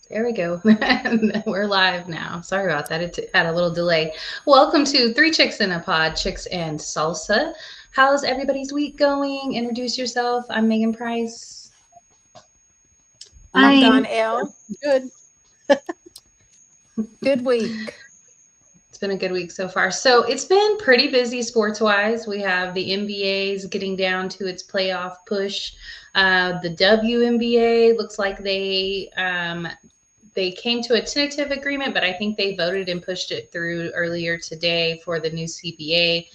There we go. We're live now. Sorry about that. It had a little delay. Welcome to Three Chicks in a Pod, Chicks and Salsa. How's everybody's week going? Introduce yourself. I'm Megan Price. And I'm Hi. Don L. Good. Good week. It's been a good week so far. So it's been pretty busy sports wise. We have the NBA's getting down to its playoff push. The WNBA looks like they came to a tentative agreement, but I think they voted and pushed it through earlier today for the new CBA.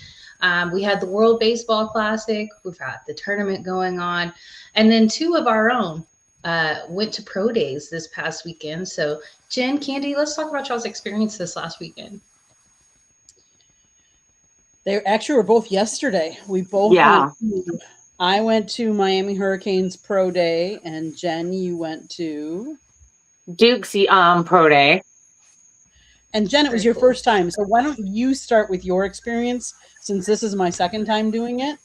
We had the World Baseball Classic. We've got the tournament going on. And then two of our own went to pro days this past weekend. So, Jen, Candy, let's talk about y'all's experience this last weekend. They actually were both yesterday. We both I went to Miami Hurricanes Pro Day, and Jen, you went to Duke's pro day. And Jen, it was your first time. So why don't you start with your experience, since this is my second time doing it?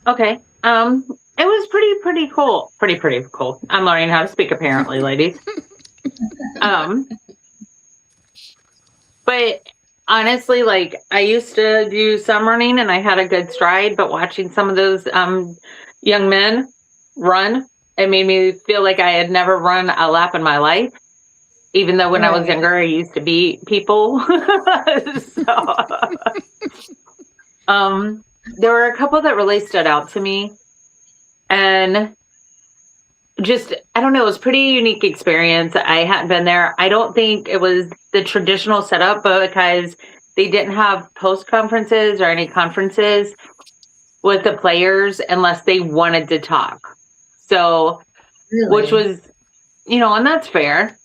Okay. It was pretty cool. Pretty cool. I'm learning how to speak, apparently, ladies. But honestly, like, I used to do some running and I had a good stride, but watching some of those young men run, it made me feel like I had never run a lap in my life. Even though when I was younger, I used to beat people. There were a couple that really stood out to me. And just, I don't know, it was a pretty unique experience. I hadn't been there. I don't think it was the traditional setup, but because they didn't have post conferences or any conferences with the players unless they wanted to talk. So, which was, and that's fair.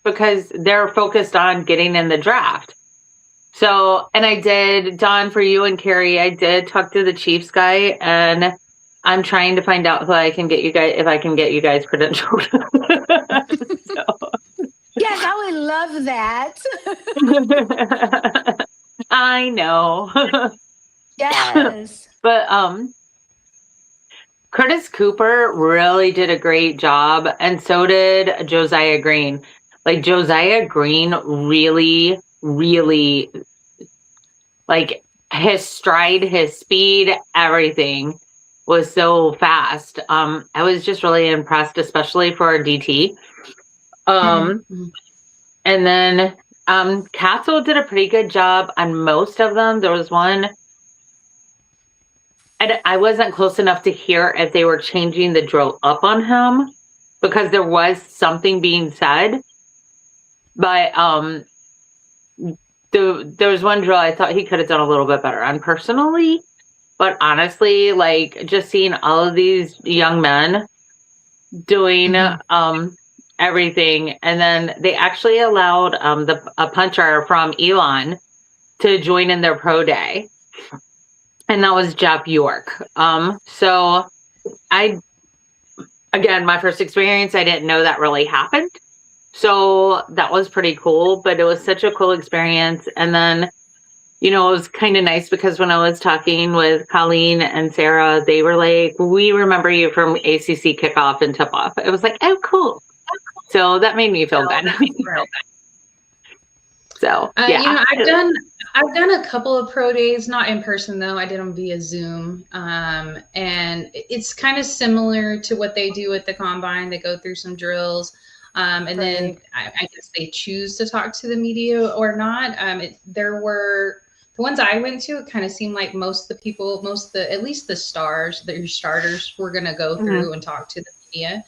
Because they're focused on getting in the draft. So, and I did, Don, for you and Carrie, I did talk to the Chiefs guy, and I'm trying to find out who I can get you guys, if I can get you guys credentialed. Yes, I would love that. I know. Yes. But Curtis Cooper really did a great job, and so did Josiah Green. Like, Josiah Green really, like, his stride, his speed, everything was so fast. I was just really impressed, especially for a DT. And then Castle did a pretty good job on most of them. There was one, I wasn't close enough to hear if they were changing the drill up on him, because there was something being said. But there was one drill I thought he could have done a little bit better on personally. But honestly, like, just seeing all of these young men doing everything, and then they actually allowed a puncher from Elon to join in their pro day. And that was Jeff York. So again, my first experience, I didn't know that really happened. So that was pretty cool, but it was such a cool experience. And then, it was kind of nice because when I was talking with Colleen and Sarah, they were like, we remember you from ACC kickoff and tip off. It was like, oh, cool. So that made me feel good. So, yeah. I've done a couple of pro days, not in person though. I did them via Zoom. And it's kind of similar to what they do at the combine. They go through some drills. And then I guess they choose to talk to the media or not. There were the ones I went to, it kind of seemed like most of the people, at least the stars, your starters were going to go through and talk to the media.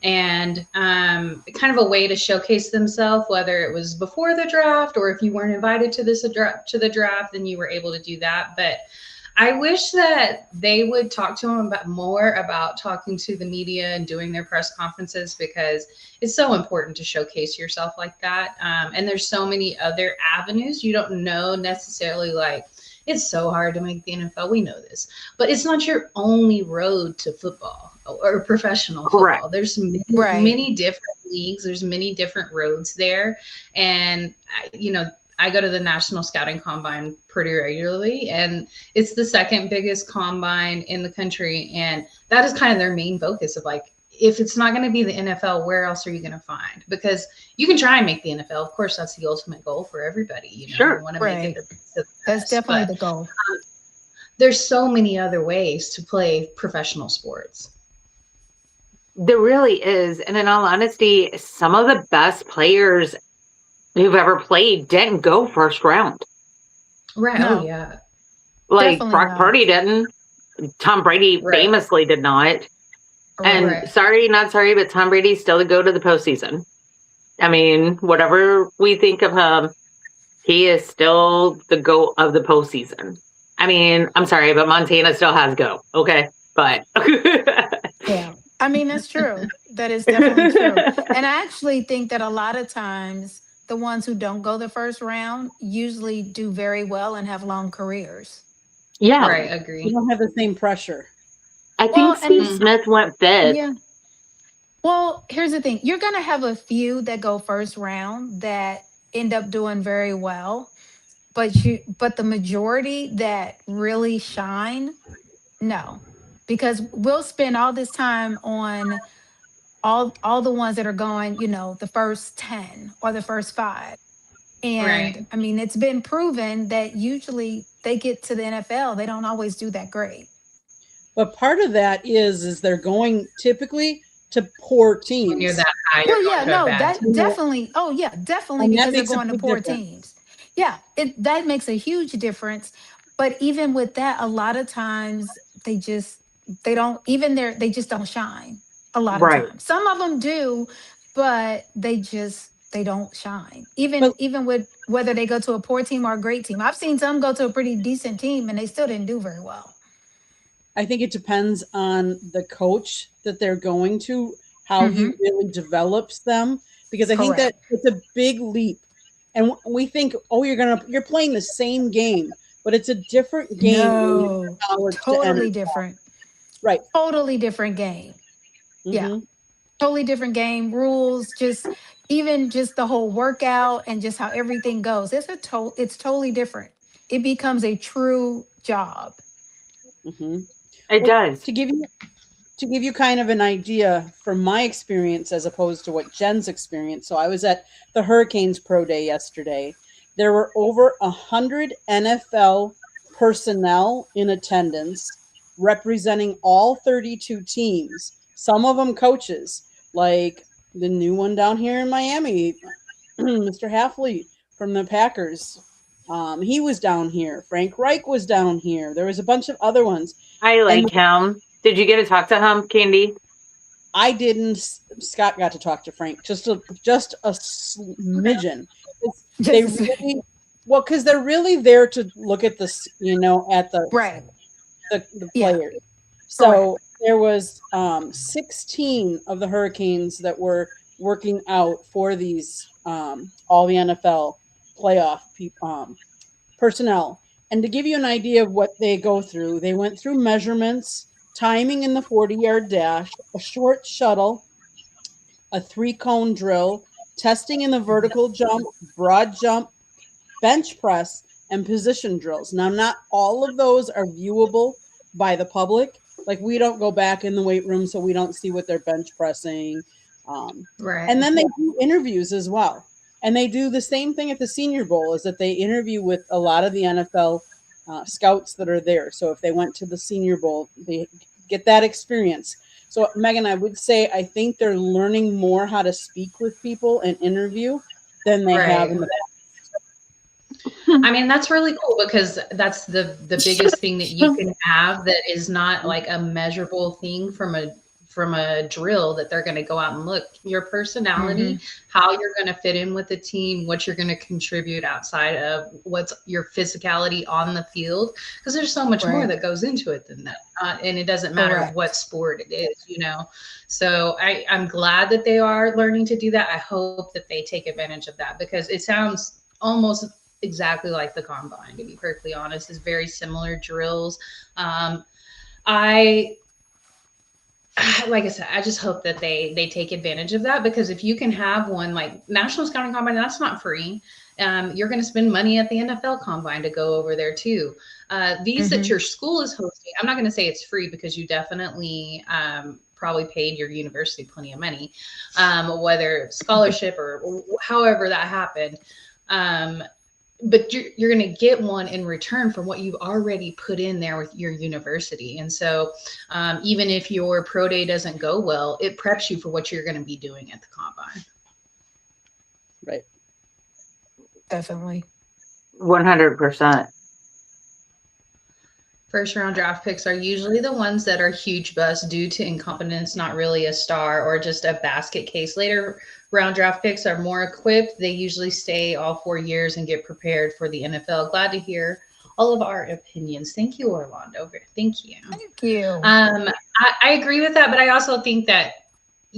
And kind of a way to showcase themselves, whether it was before the draft or if you weren't invited to the draft, then you were able to do that. But I wish that they would talk to them more about talking to the media and doing their press conferences, because it's so important to showcase yourself like that. And there's so many other avenues. You don't know necessarily, like, it's so hard to make the NFL. We know this, but it's not your only road to football or professional football. Correct. There's many different leagues. There's many different roads there. And, I go to the National Scouting Combine pretty regularly, and it's the second biggest combine in the country. And that is kind of their main focus of, like, if it's not going to be the NFL, where else are you going to find? Because you can try and make the NFL. Of course, that's the ultimate goal for everybody. You know, Sure. you want to Right. make it the best, That's definitely but the goal. there's so many other ways to play professional sports. There really is. And in all honesty, some of the best players who've ever played didn't go first round. Right. No. Oh, yeah. Like Definitely Brock not. Purdy didn't. Tom Brady Right. famously did not. And Right. sorry, not sorry, but Tom Brady's still to go to the postseason. I mean, whatever we think of him, he is still the GOAT of the postseason. I mean, I'm sorry, but Montana still has go. Okay. But Yeah. I mean, that's true. That is definitely true. And I actually think that a lot of times the ones who don't go the first round usually do very well and have long careers. yeah, Right. You Agree. don't have the same pressure. I think Well, Steve and Smith went fifth. yeah. Well, here's the thing. You're going to have a few that go first round that end up doing very well, but the majority that really shine, no. Because we'll spend all this time on all the ones that are going, the first 10 or the first 5. And Right. I mean, it's been proven that usually they get to the NFL, they don't always do that great. But part of that is they're going typically to poor When you're teams. that high, Well, you're yeah, going to a no, bad that team. definitely. Oh, yeah, definitely, And that because they're makes a going to big poor difference. teams. Yeah, that makes a huge difference. But even with that, a lot of times they don't even they just don't shine. A lot of Right. times, some of them do, but they don't shine. But Even with whether they go to a poor team or a great team, I've seen some go to a pretty decent team and they still didn't do very well. I think it depends on the coach that they're going to, how he Hmm. really develops them. Because I think that Correct. it's a big leap. And we think, oh, you're playing the same game, but it's a different game when you're No, college to totally NFL. different. Right. Totally different game. Yeah. Hmm. Totally different game rules, just even just the whole workout and just how everything goes. It's totally different. It becomes a true job. Hmm. It Well, does. to give you kind of an idea from my experience as opposed to what Jen's experience. So I was at the Hurricanes Pro Day yesterday. There were over 100 NFL personnel in attendance representing all 32 teams, some of them coaches, like the new one down here in Miami, Mr. Halfley from the Packers. He was down here. Frank Reich was down here. There was a bunch of other ones. I And like him. Did you get to talk to him, Candy? I didn't. Scott got to talk to Frank just a smidgen. They Just really well because they're really there to look at this, at right. the Yeah. players. So there was 16 of the Hurricanes that were working out for these all the NFL playoff personnel. And to give you an idea of what they go through, they went through measurements, timing in the 40-yard dash, a short shuttle, a 3-cone drill, testing in the vertical jump, broad jump, bench press, and position drills. Now, not all of those are viewable by the public. Like, we don't go back in the weight room, so we don't see what they're bench pressing. Right. And then they do interviews as well. And they do the same thing at the Senior Bowl, is that they interview with a lot of the NFL scouts that are there. So if they went to the Senior Bowl, they get that experience. So, Megan, I would say I think they're learning more how to speak with people and interview than they have in the past. I mean, that's really cool because that's the biggest thing that you can have that is not like a measurable thing from a drill that they're going to go out and look. Your personality, how you're going to fit in with the team, what you're going to contribute outside of what's your physicality on the field, because there's so much more Right. that goes into it than that. And it doesn't matter Correct. what sport it is, So I'm glad that they are learning to do that. I hope that they take advantage of that because it sounds almost exactly like the combine, to be perfectly honest. Is very similar drills. I like I said, I just hope that they take advantage of that, because if you can have one like National Scouting Combine, that's not free. You're going to spend money at the NFL Combine to go over there too. These that your school is hosting, I'm not going to say it's free because you definitely probably paid your university plenty of money, whether scholarship or however that happened. But you're going to get one in return for what you've already put in there with your university. And so even if your pro day doesn't go well, it preps you for what you're going to be doing at the combine. Right. Definitely. 100%. First round draft picks are usually the ones that are huge busts due to incompetence, not really a star or just a basket case. Later round draft picks are more equipped. They usually stay all 4 years and get prepared for the NFL. Glad to hear all of our opinions. Thank you, Orlando. Thank you. Thank you. I agree with that, but I also think that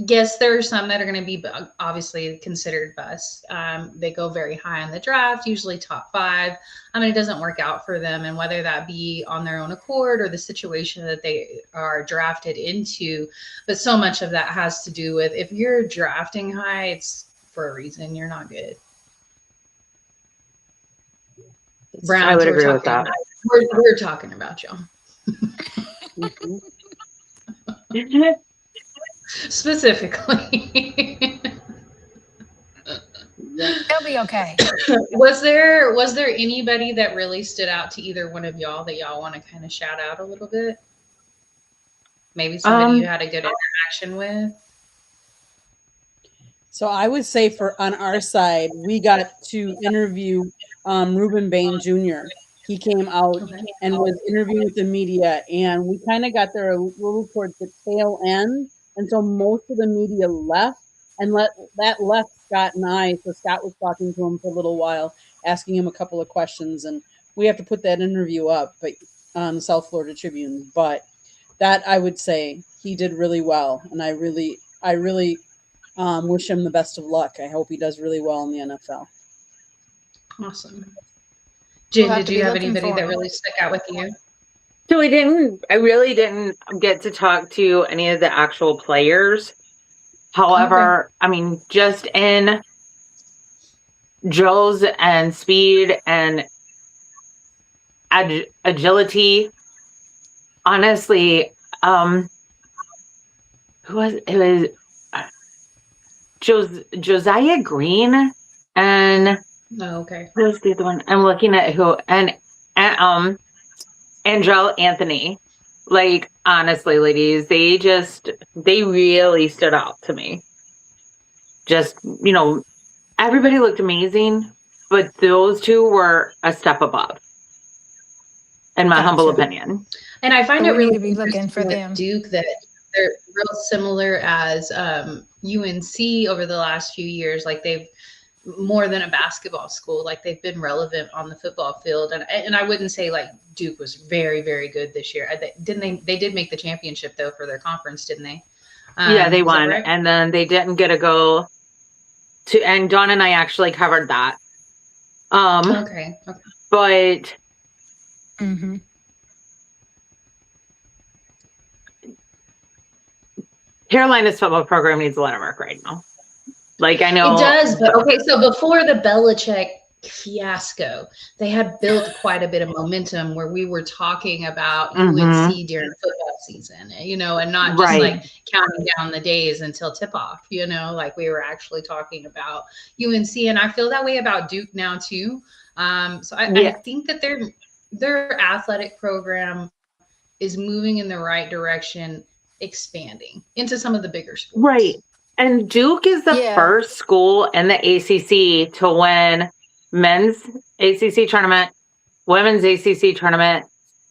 yes, there are some that are going to be obviously considered busts. They go very high on the draft, usually top 5. I mean, it doesn't work out for them. And whether that be on their own accord or the situation that they are drafted into, but so much of that has to do with if you're drafting high, it's for a reason. You're not good. Browns, I would agree with that. We're talking about you. Specifically. They'll be okay. Was there anybody that really stood out to either one of y'all that y'all want to kind of shout out a little bit? Maybe somebody you had a good interaction with? So I would say on our side, we got to interview Reuben Bain Jr. He came out and was interviewing with the media, and we kind of got there a little towards the tail end. And so most of the media left and that left Scott and I. So Scott was talking to him for a little while, asking him a couple of questions, and we have to put that interview up on the South Florida Tribune. But that I would say he did really well, and I really wish him the best of luck. I hope he does really well in the NFL. Awesome. Jen, did you have anybody that really stuck out with you? So I really didn't get to talk to any of the actual players. However, I mean, just in drills and speed and agility, honestly, it was Josiah Green and who's the other one? I'm looking at and Angel Anthony. Like, honestly, ladies, they really stood out to me. Just, everybody looked amazing, but those two were a step above, in my humble opinion. And I find it really to be looking for them. Duke, that they're real similar as UNC over the last few years. Like, they've more than a basketball school, like they've been relevant on the football field. And I wouldn't say like Duke was very, very good this year. They did make the championship though for their conference, didn't they? Yeah, they won. Right? And then they didn't get a go to, and Dawn and I actually covered that. Okay. But Carolina's football program needs a lot of work right now. Like, I know it does, but okay. So before the Belichick fiasco, they had built quite a bit of momentum where we were talking about UNC during football season, and not just like counting down the days until tip off, like we were actually talking about UNC. And I feel that way about Duke now too. So I think that their athletic program is moving in the right direction, expanding into some of the bigger schools. Right. And Duke is the first school in the ACC to win men's ACC tournament, women's ACC tournament,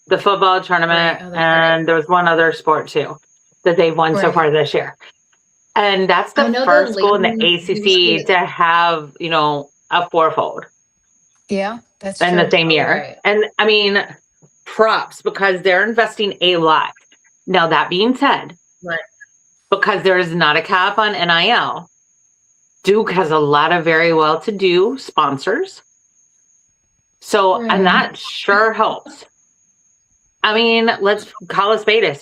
the football tournament, and there was one other sport too that they've won so far this year. And that's the first school in the ACC to have, a fourfold. Yeah, that's in true. the same year. Right. And I mean, props, because they're investing a lot. Now, that being said, because there is not a cap on NIL, Duke has a lot of very well-to-do sponsors. So, and that sure helps. I mean, let's call a spade, Right.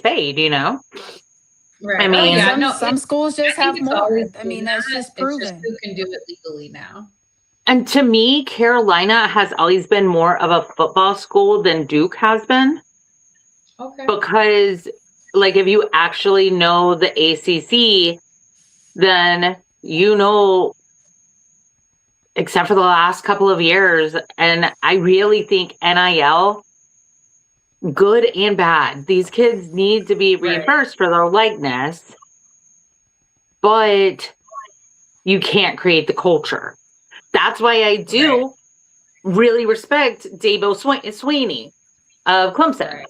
I mean, some schools just have more. I mean, that's just proven. Who can do it legally now? And to me, Carolina has always been more of a football school than Duke has been. Okay. Because, like, if you actually know the ACC, then you know, except for the last couple of years, and I really think NIL, good and bad, these kids need to be reimbursed for their likeness, but you can't create the culture. That's why I do really respect Dabo Sweeney of Clemson. Right.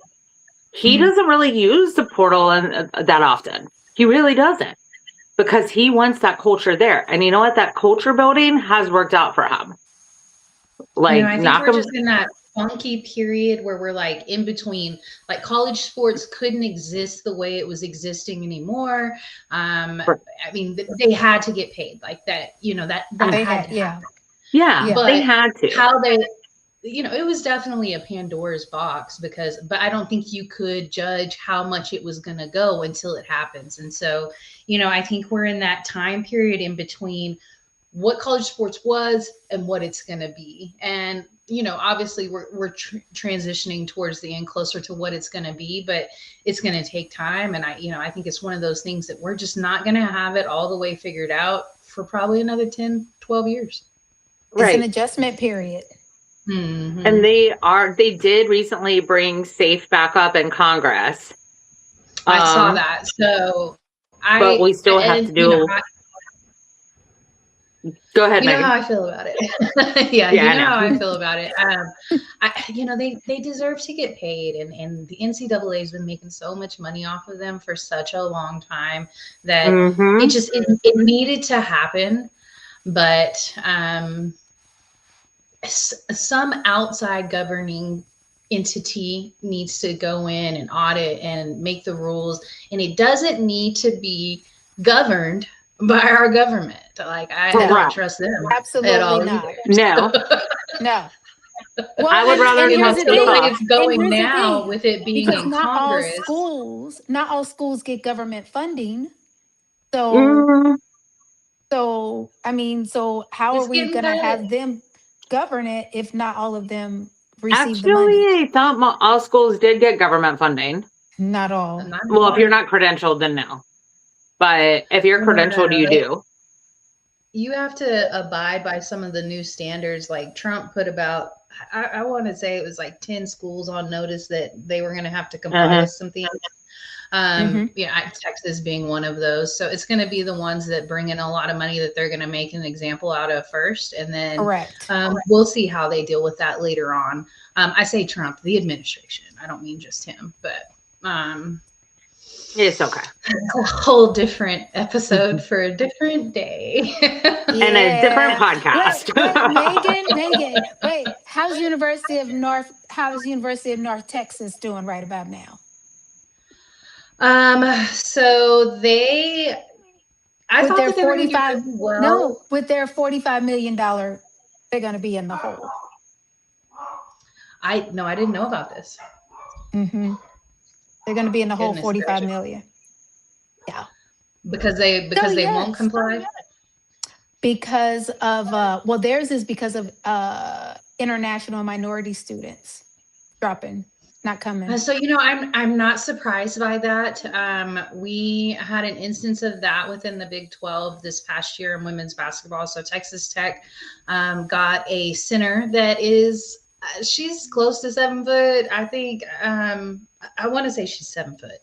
He doesn't really use the portal that often. He really doesn't, because he wants that culture there. And you know what? That culture building has worked out for him. Like, I think we're just in that funky period where we're like in between, like college sports couldn't exist the way it was existing anymore. I mean, they had to get paid like that, that had to happen. Yeah, but they had to. How they, it was definitely a Pandora's box but I don't think you could judge how much it was going to go until it happens. And so, I think we're in that time period in between what college sports was and what it's going to be. And, obviously we're transitioning towards the end closer to what it's going to be, but it's going to take time. And I think it's one of those things that we're just not going to have it all the way figured out for probably another 10, 12 years. It's an adjustment period. Mm-hmm. And they did recently bring SAFE back up in Congress. I saw that. So but we still have to do. Go ahead, you know Megan. how I feel about it. yeah, you know how I feel about it. They deserve to get paid, and the NCAA has been making so much money off of them for such a long time that it needed to happen. But some outside governing entity needs to go in and audit and make the rules, and it doesn't need to be governed by our government. Like, I don't trust them. Absolutely at all not. Either. No. Well, I would rather that's the way it's going now, with it being because in Congress. Not all schools get government funding. So, how are we going to have them govern it if not all of them receive the money? Actually, I thought all schools did get government funding. Not all. Well, if you're not credentialed, then no. But if you're credentialed, you do. You have to abide by some of the new standards. Like Trump put about, I want to say it was like 10 schools on notice that they were going to have to comply with some things. Texas being one of those. So it's going to be the ones that bring in a lot of money that they're going to make an example out of first. And then we'll see how they deal with that later on. I say Trump, the administration. I don't mean just him, but it's okay. It's a whole different episode for a different day. And a different podcast. Megan, wait. How's University of North Texas doing right about now? So I thought that they were with their $45 million, they're going to be in the hole. I didn't know about this. Mm-hmm. They're going to be in the whole 45 million. Yeah. Because they won't comply? Because of, theirs is because of international minority students dropping, not coming. So, I'm not surprised by that. We had an instance of that within the Big 12 this past year in women's basketball. So Texas Tech got a center that is, she's close to 7 foot. I think, I want to say she's 7 foot.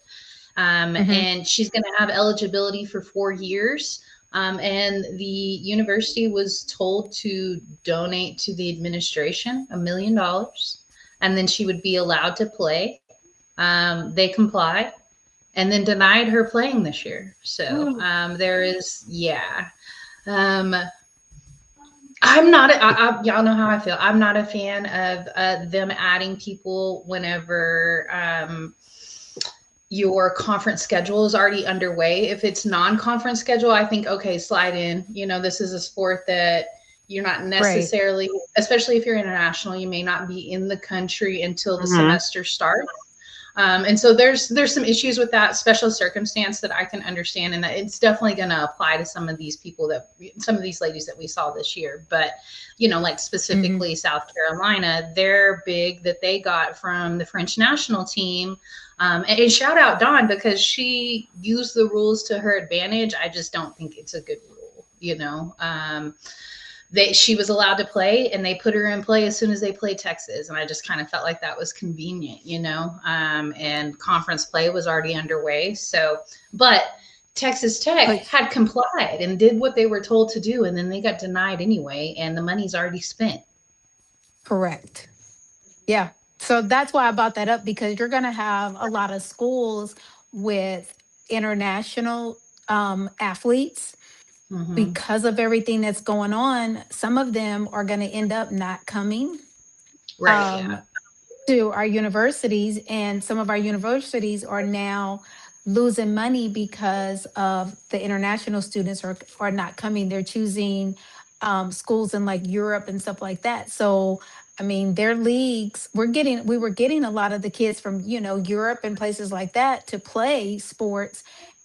And she's going to have eligibility for 4 years. And the university was told to donate to the administration $1 million, and then she would be allowed to play. They complied and then denied her playing this year. So there is, I'm not, y'all know how I feel. I'm not a fan of them adding people whenever your conference schedule is already underway. If it's non-conference schedule, I think, okay, slide in. This is a sport that you're not necessarily, especially if you're international, you may not be in the country until the semester starts. And so there's some issues with that special circumstance that I can understand, and that it's definitely going to apply to some of these ladies that we saw this year. But like Hmm. specifically South Carolina, they're big that they got from the French national team. And shout out Dawn, because she used the rules to her advantage. I just don't think it's a good rule. She was allowed to play, and they put her in play as soon as they played Texas, and I just kind of felt like that was convenient. And conference play was already underway. So, but Texas Tech But had complied and did what they were told to do, and then they got denied anyway, and the money's already spent. correct. Yeah. So that's why I brought that up, because you're going to have a lot of schools with international athletes Mm-hmm. because of everything that's going on. Some of them are going to end up not coming Right. um, Yeah. to our universities, and some of our universities are now losing money because of the international students are not coming. They're choosing schools in like Europe and stuff like that. So I mean, their leagues, we were getting a lot of the kids from, Europe and places like that to play sports.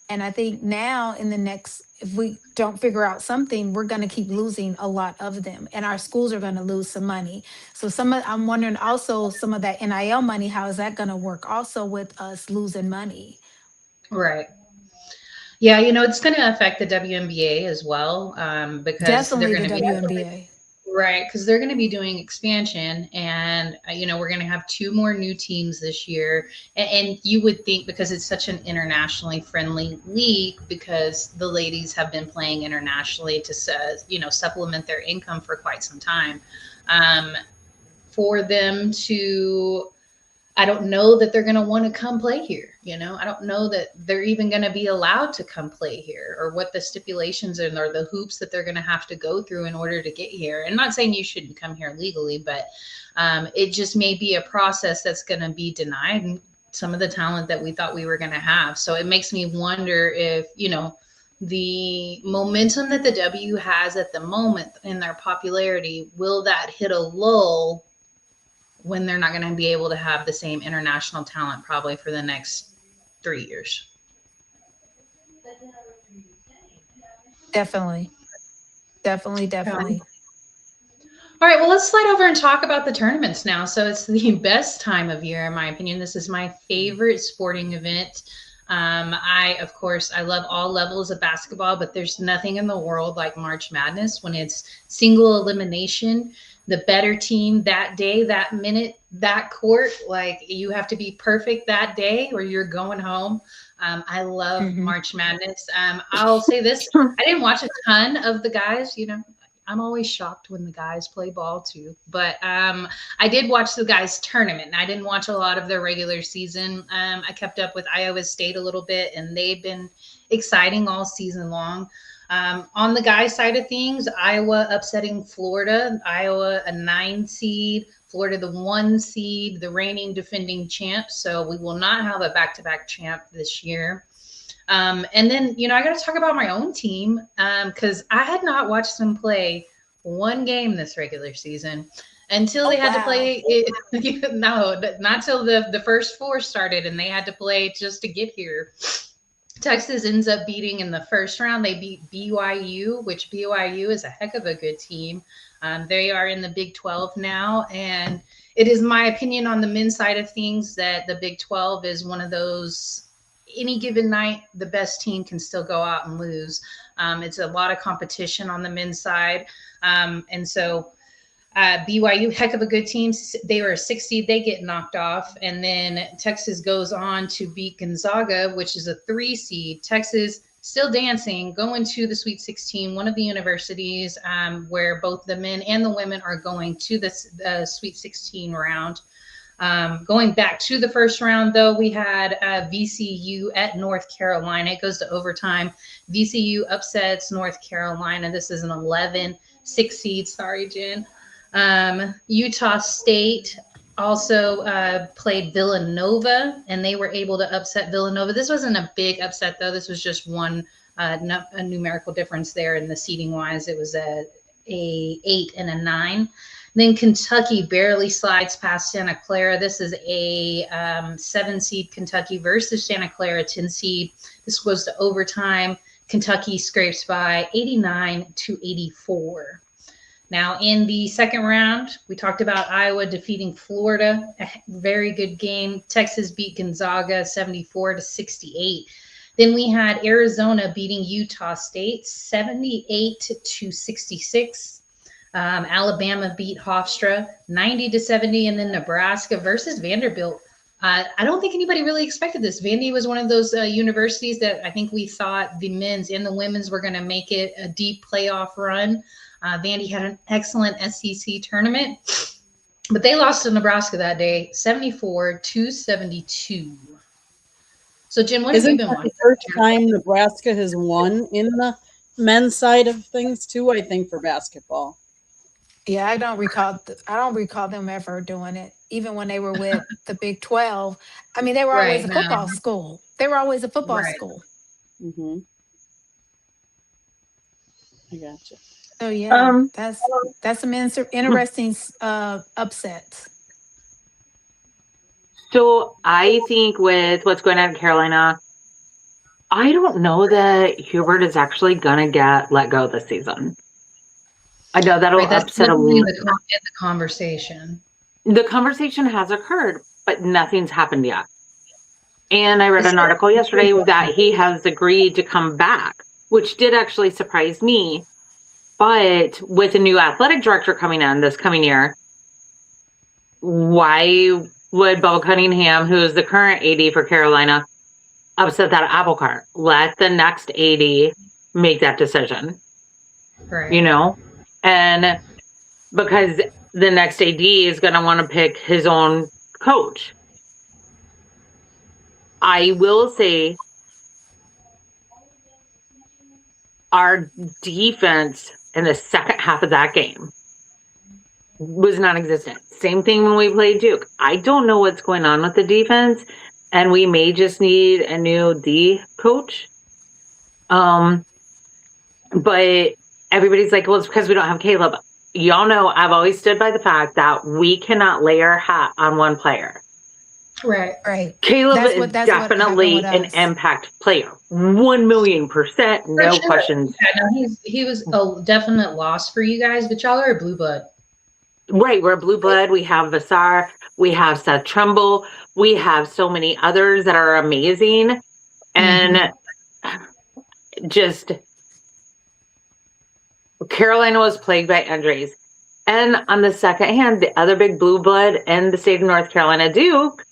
And I think now in the next, if we don't figure out something, we're going to keep losing a lot of them, and our schools are going to lose some money. So I'm wondering also some of that NIL money, how is that going to work also with us losing money? Right. Yeah, it's going to affect the WNBA as well, because they're Definitely going the to be WNBA. right, because they're going to be doing expansion, and we're going to have two more new teams this year. And you would think, because it's such an internationally friendly league, because the ladies have been playing internationally to supplement their income for quite some time, um, for them to I don't know that they're going to want to come play here. I don't know that they're even going to be allowed to come play here, or what the stipulations and or the hoops that they're going to have to go through in order to get here. And I'm not saying you shouldn't come here legally, but it just may be a process that's going to be denied some of the talent that we thought we were going to have. So it makes me wonder if, the momentum that the W has at the moment in their popularity, will that hit a lull when they're not going to be able to have the same international talent probably for the next 3 years. Definitely. Definitely. Um, Definitely. all right, well, let's slide over and talk about the tournaments now. So it's the best time of year, in my opinion. This is my favorite sporting event. Of course, I love all levels of basketball, but there's nothing in the world like March Madness, when it's single elimination. The better team that day, that minute, that court, like, you have to be perfect that day or you're going home. I love Hmm. March Madness. I'll say this: I didn't watch a ton of the guys. I'm always shocked when the guys play ball too. But I did watch the guys tournament, and I didn't watch a lot of their regular season. I kept up with Iowa State a little bit, and they've been exciting all season long. On the guys side of things, Iowa upsetting Florida. Iowa a 9 seed, Florida the 1 seed, the reigning defending champs. So we will not have a back-to-back champ this year. And then, I got to talk about my own team, because I had not watched them play one game this regular season until they Oh, had to wow. play it. No, not till the first four started, and they had to play just to get here. Texas ends up beating in the first round. They beat BYU, which BYU is a heck of a good team. They are in the Big 12 now. And it is my opinion on the men's side of things that the Big 12 is one of those, any given night, the best team can still go out and lose. It's a lot of competition on the men's side. And so BYU, heck of a good team. They were a 6 seed. They get knocked off. And then Texas goes on to beat Gonzaga, which is a 3 seed. Texas still dancing, going to the Sweet 16, one of the universities where both the men and the women are going to the Sweet 16 round. Going back to the first round, though, we had VCU at North Carolina. It goes to overtime. VCU upsets North Carolina. This is an 11-6 seed. Sorry, Jen. Utah State also played Villanova, and they were able to upset Villanova. This wasn't a big upset, though. This was just a numerical difference there in the seeding wise. It was a 8 and a 9. Then Kentucky barely slides past Santa Clara. This is a 7 seed Kentucky versus Santa Clara 10 seed. This goes to overtime. Kentucky scrapes by 89-84. Now, in the second round, we talked about Iowa defeating Florida, a very good game. Texas beat Gonzaga 74-68. Then we had Arizona beating Utah State 78-66. Alabama beat Hofstra 90-70, and then Nebraska versus Vanderbilt. I don't think anybody really expected this. Vandy was one of those universities that I think we thought the men's and the women's were going to make it a deep playoff run. Vandy had an excellent SEC tournament, but they lost to Nebraska that day, 74-72. So, Jim, what have you been watching? The first time Nebraska has won in the men's side of things too? I think for basketball. Yeah, I don't recall them ever doing it, even when they were with the Big 12. I mean, they were always a football school. They were always a football school. Mm-hmm. I gotcha. Oh yeah, that's some interesting upsets. So I think with what's going on in Carolina, I don't know that Hubert is actually gonna get let go this season. I know that'll upset a little. The conversation. The conversation has occurred, but nothing's happened yet. And I read an article yesterday that he has agreed to come back, which did actually surprise me. But with a new athletic director coming in this coming year, why would Bill Cunningham, who is the current AD for Carolina, upset that apple cart? Let the next AD make that decision. Right. You know? And because the next AD is going to want to pick his own coach. I will say our defense in the second half of that game was non-existent. Same thing when we played Duke. I don't know what's going on with the defense, and we may just need a new D coach. But everybody's like, well, it's because we don't have Caleb. Y'all know I've always stood by the fact that we cannot lay our hat on one player. Right. Caleb is definitely an impact player. 1,000,000%, no questions. Yeah, no, he was a definite loss for you guys, but y'all are a blue blood. Right, we're a blue blood. We have Vassar, we have Seth Trumbull, we have so many others that are amazing. And just Carolina was plagued by injuries. And on the second hand, the other big blue blood in the state of North Carolina, Duke,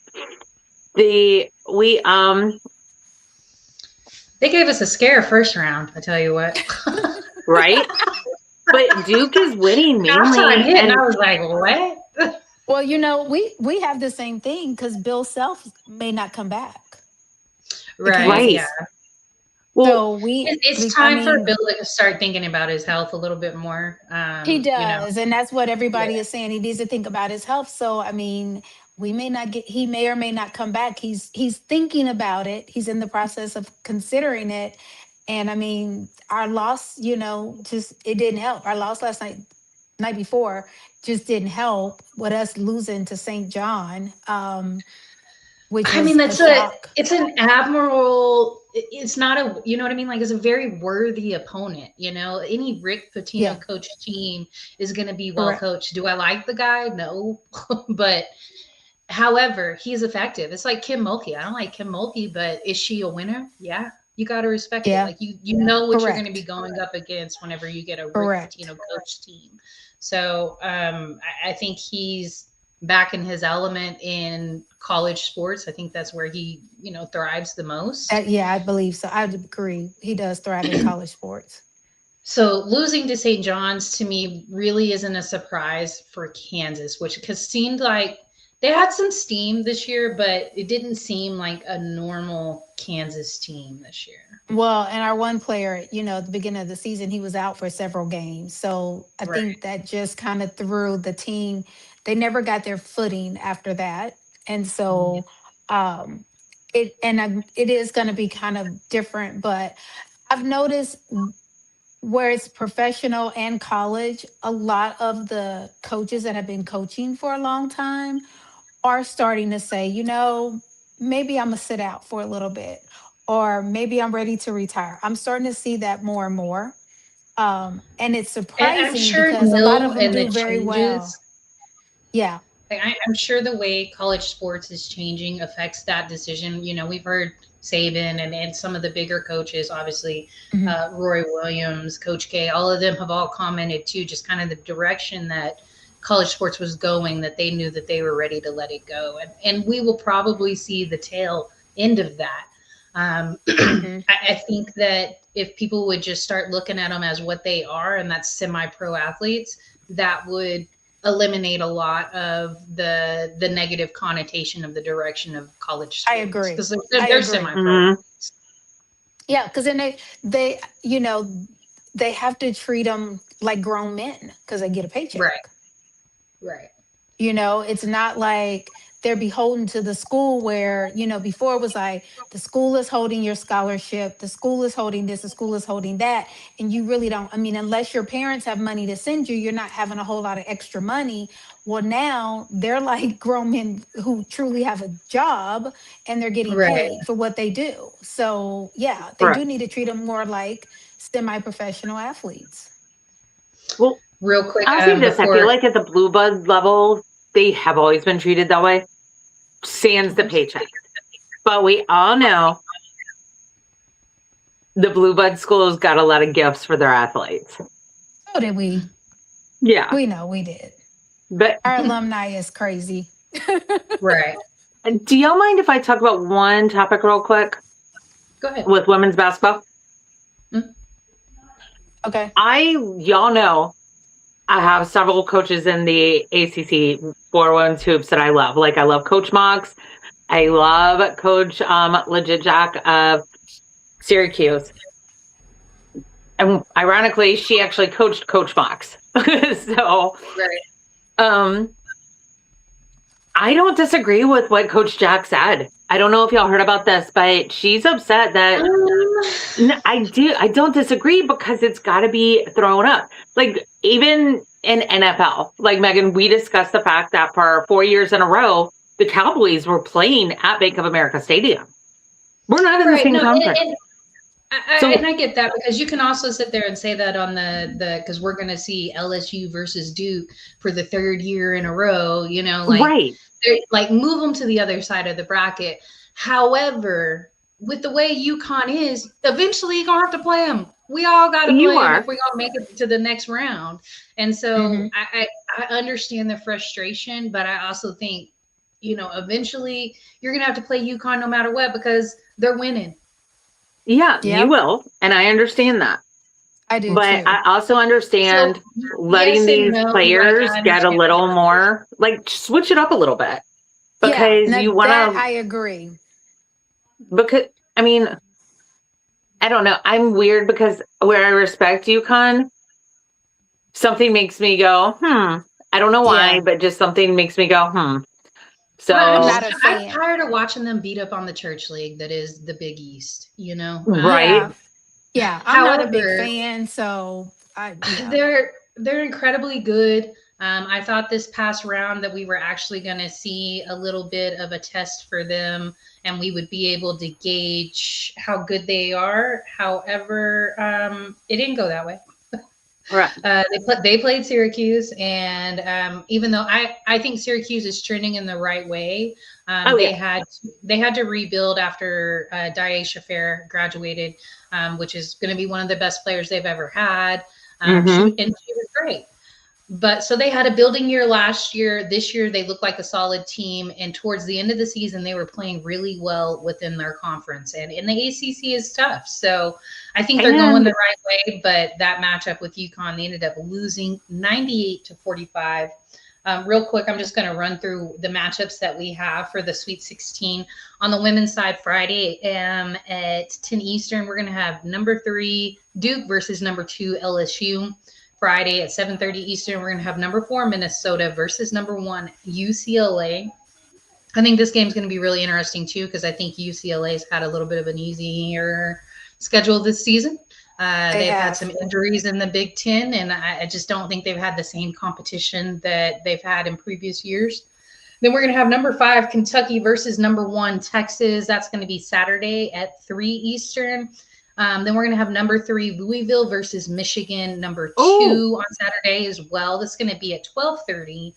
they gave us a scare first round, I tell you what. Right? But Duke is winning mainly. And I was like, what? Well, you know, we have the same thing because Bill Self may not come back. Right. Yeah. Well, So it's time for Bill to start thinking about his health a little bit more. He does, and that's what everybody is saying. He needs to think about his health. So, I mean, he may or may not come back. He's thinking about it. He's in the process of considering it. And I mean, our loss, just it didn't help. Our loss last night before, just didn't help with us losing to St. John. Which I mean, it's an admirable. It's not a, you know what I mean? Like, it's a very worthy opponent. Any Rick Pitino coached team is going to be well coached. Do I like the guy? No, but however, he's effective. It's like Kim Mulkey. I don't like Kim Mulkey, but is she a winner? Yeah. You got to respect it. Like you know what you're going to be going up against whenever you get a Rick Pitino coach team. So I think he's back in his element in college sports. I think that's where he, thrives the most. Yeah, I believe so. I agree. He does thrive in college sports. So losing to St. John's to me really isn't a surprise for Kansas, which seemed like they had some steam this year, but it didn't seem like a normal Kansas team this year. Well, and our one player, at the beginning of the season, he was out for several games. So I think that just kind of threw the team. They never got their footing after that. And so it is going to be kind of different. But I've noticed where it's professional and college, a lot of the coaches that have been coaching for a long time are starting to say, maybe I'm gonna sit out for a little bit, or maybe I'm ready to retire. I'm starting to see that more and more. And it's And I'm surprising sure because a lot of Nil them and the do very well. changes, Yeah. like, I'm sure the way college sports is changing affects that decision. We've heard Saban and some of the bigger coaches, obviously, Mhm. Roy Williams, Coach K, all of them have all commented too, just kind of the direction that college sports was going, that they knew that they were ready to let it go. And we will probably see the tail end of that. Mhm. I think that if people would just start looking at them as what they are, and that's semi-pro athletes, that would eliminate a lot of the negative connotation of the direction of college I sports, agree. because I they're agree. semi-pro. Mhm. Yeah, because then they they have to treat them like grown men because they get a Right, paycheck. right, It's not like they're beholden to the school where, before it was like the school is holding your scholarship, the school is holding this, the school is holding that. And you really don't, I mean, unless your parents have money to send you, you're not having a whole lot of extra money. Well, now they're like grown men who truly have a job and they're getting right. paid for what they do. So, yeah, they Right. do need to treat them more like semi professional athletes. Well, Real quick, I'll say this. I feel before. like at the blue blood level, they have always been treated that way, sans the Mhm. paycheck. But we all know the blue blood schools got a lot of gifts for their athletes. So did we? Yeah. We know we did. But Our alumni is crazy. Right. do y'all mind if I talk about one topic real quick Go ahead. with women's basketball? Okay. Y'all know, I have several coaches in the ACC 4-1 hoops that I love. Like, I love Coach Mox. I love Coach Legit Jack of Syracuse. And ironically, she actually coached Coach Mox. So, Right. I don't disagree with what Coach Jack said. I don't know if y'all heard about this, but she's upset that I don't disagree because it's got to be thrown up. Like, even in NFL, like, Megan, we discussed the fact that for 4 years in a row, the Cowboys were playing at Bank of America Stadium. We're not in the Right. same No, conference. and I get that, because you can also sit there and say that on the because we're going to see LSU versus Duke for the third year in a row. Right. Like move them to the other side of the bracket. However, with the way UConn is, eventually you're gonna have to play them. We all got to You play them are. if we're gonna make it to the next round. And so Mhm. I understand the frustration, but I also think, eventually you're gonna have to play UConn no matter what, because they're winning. Yeah, you Yep, will. And I understand that. I do But too. I also So understand letting yes and these no. Like, players I get a understand the little frustration. more, like, switch it up a little bit. Yeah, Because now you want that to, I agree. because, I mean, I don't know. I'm weird because where I respect UConn, something makes me go, I don't know why, Yeah, but just something makes me go, I'm So, not a I'm fan. tired of watching them beat up on the church league that is the Big East. right. Yeah, yeah, I'm not a big However, fan, so yeah. they're incredibly good. I thought this past round that we were actually going to see a little bit of a test for them, and we would be able to gauge how good they are. However, it didn't go that way. Right. They played Syracuse, and even though I think Syracuse is trending in the right way, Oh, they yeah. had to rebuild after Daisha Fair graduated, which is going to be one of the best players they've ever had. Mm-hmm. She was great. But so they had a building year last year. This year they looked like a solid team, and towards the end of the season they were playing really well within their conference. And in the ACC is tough, so I think they're going And the right way. But that matchup with UConn, they ended up losing 98-45. Real quick, I'm just going to run through the matchups that we have for the Sweet 16 on the women's side. Friday at 10 Eastern, we're going to have number 3 Duke versus number 2 LSU. Friday at 7:30 Eastern, we're going to have number 4 Minnesota versus number 1 UCLA. I think this game's going to be really interesting too, because I think UCLA's had a little bit of an easier schedule this season. They've had some injuries in the Big Ten, and I just don't think they've had the same competition that they've had in previous years. Then we're going to have number 5, Kentucky versus number 1, Texas. That's going to be Saturday at 3 Eastern. Then we're going to have number 3, Louisville versus Michigan. Number 2 on Saturday as well. That's going to be at 12:30.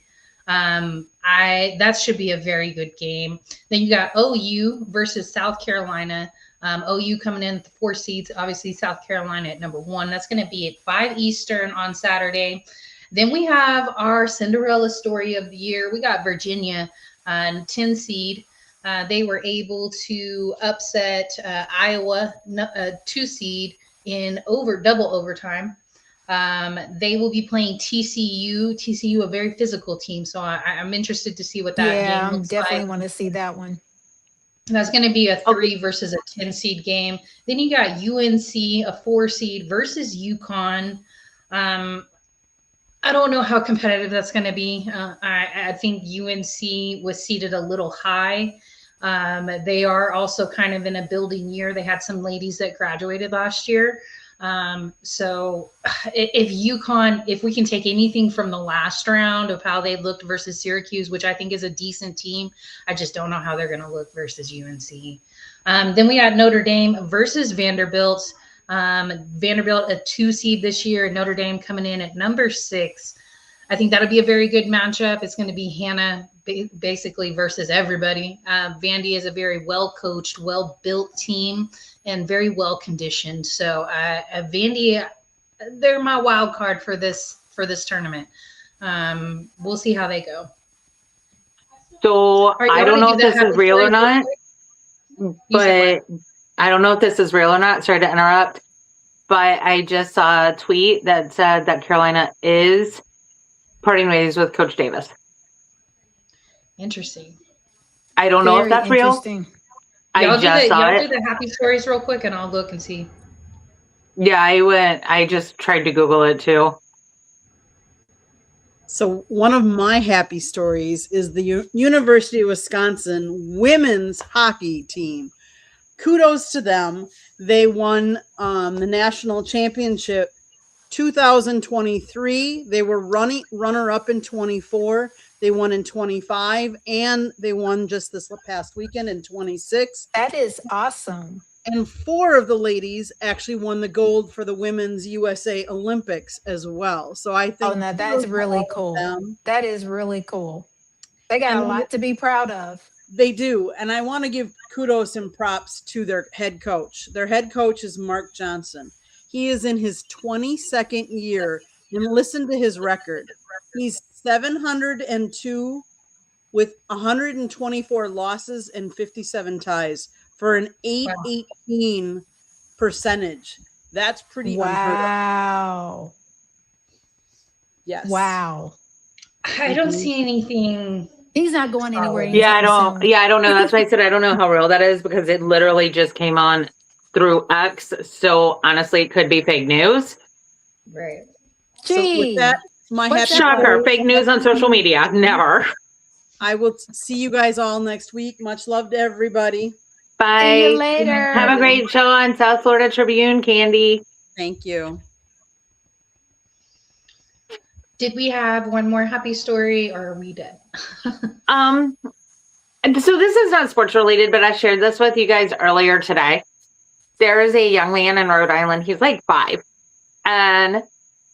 That should be a very good game. Then you got OU versus South Carolina. OU coming in with the 4 seeds. Obviously, South Carolina at number 1. That's going to be at 5 Eastern on Saturday. Then we have our Cinderella story of the year. We got Virginia, 10 seed. They were able to upset Iowa, 2 seed, in double overtime. They will be playing TCU. TCU, a very physical team. So I'm interested to see what that game looks like. Definitely want to see that one. That's going to be a 3 versus a 10 seed game. Then you got UNC, a 4 seed versus UConn. I don't know how competitive that's going to be. I think UNC was seated a little high. They are also kind of in a building year. They had some ladies that graduated last year. So if UConn, if we can take anything from the last round of how they looked versus Syracuse, which I think is a decent team, I just don't know how they're going to look versus UNC. Then we got Notre Dame versus Vanderbilt. Vanderbilt, a 2 seed this year, Notre Dame coming in at number 6. I think that'll be a very good matchup. It's going to be Hannah basically versus everybody. Vandy is a very well-coached, well-built team and very well-conditioned. So Vandy, they're my wild card for this tournament. We'll see how they go. So I don't know if this is real or not, but I don't know if this is real or not. Sorry to interrupt, but I just saw a tweet that said that Carolina is parting ways with Coach Davis. Interesting. I don't know if that's real. I just saw it. Do the happy stories real quick, and I'll look and see. Yeah, I just tried to Google it too. So one of my happy stories is the University of Wisconsin women's hockey team. Kudos to them. They won the national championship 2023. They were runner-up in 24. They won in 25, and they won just this past weekend in 26. That is awesome. And 4 of the ladies actually won the gold for the Women's USA Olympics as well. So I think that's really cool. That is really cool. They got a lot to be proud of. They do. And I want to give kudos and props to their head coach. Their head coach is Mark Johnson. He is in his 22nd year, and listen to his record. He's 702 with 124 losses and 57 ties for an 818 percentage. That's pretty unheard of. Wow. Yes. Wow. I don't see anything. He's not going anywhere. I don't know. That's why I said I don't know how real that is, because it literally just came on through X. So honestly, it could be fake news. Right. So with that, my happy shocker. Fake news on social media. Never. I will see you guys all next week. Much love to everybody. Bye. See you later. Have a great show on South Florida Tribune, Candy. Thank you. Did we have one more happy story, or are we dead? So this is not sports related, but I shared this with you guys earlier today. There is a young man in Rhode Island. He's like 5, and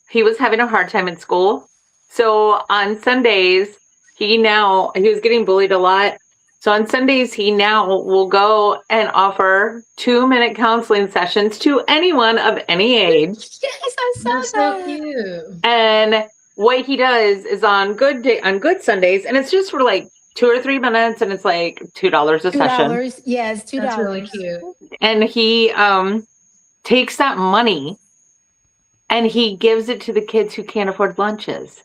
he was having a hard time in school. So on Sundays, he was getting bullied a lot. So on Sundays, he now will go and offer 2-minute counseling sessions to anyone of any age. Yes, I saw that. So cute. And what he does is on good Sundays, and it's just for like 2 or 3 minutes, and it's like $2 a session. Yeah, it's $2. That's really cute. And he takes that money and he gives it to the kids who can't afford lunches.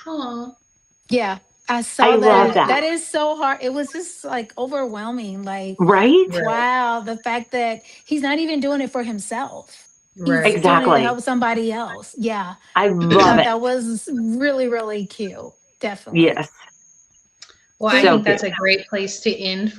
Aww. Yeah, I saw that. Love that. That is so hard. It was just like overwhelming. Like, right? Wow, the fact that he's not even doing it for himself. Right. He's Exactly. doing it to help somebody else. Yeah. I love it. That was really, really cute. Definitely. Yes. Well, I So think that's cute. a great place to end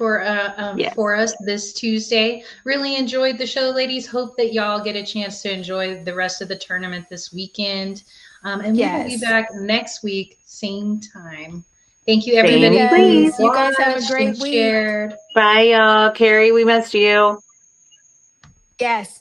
Yes. for us this Tuesday. Really enjoyed the show, ladies. Hope that y'all get a chance to enjoy the rest of the tournament this weekend. And we will be Yes. back next week, same time. Thank you, See you everybody Same, who please. guys. You guys have a watched and great week. shared. Bye, y'all. Carrie, we missed you. Yes.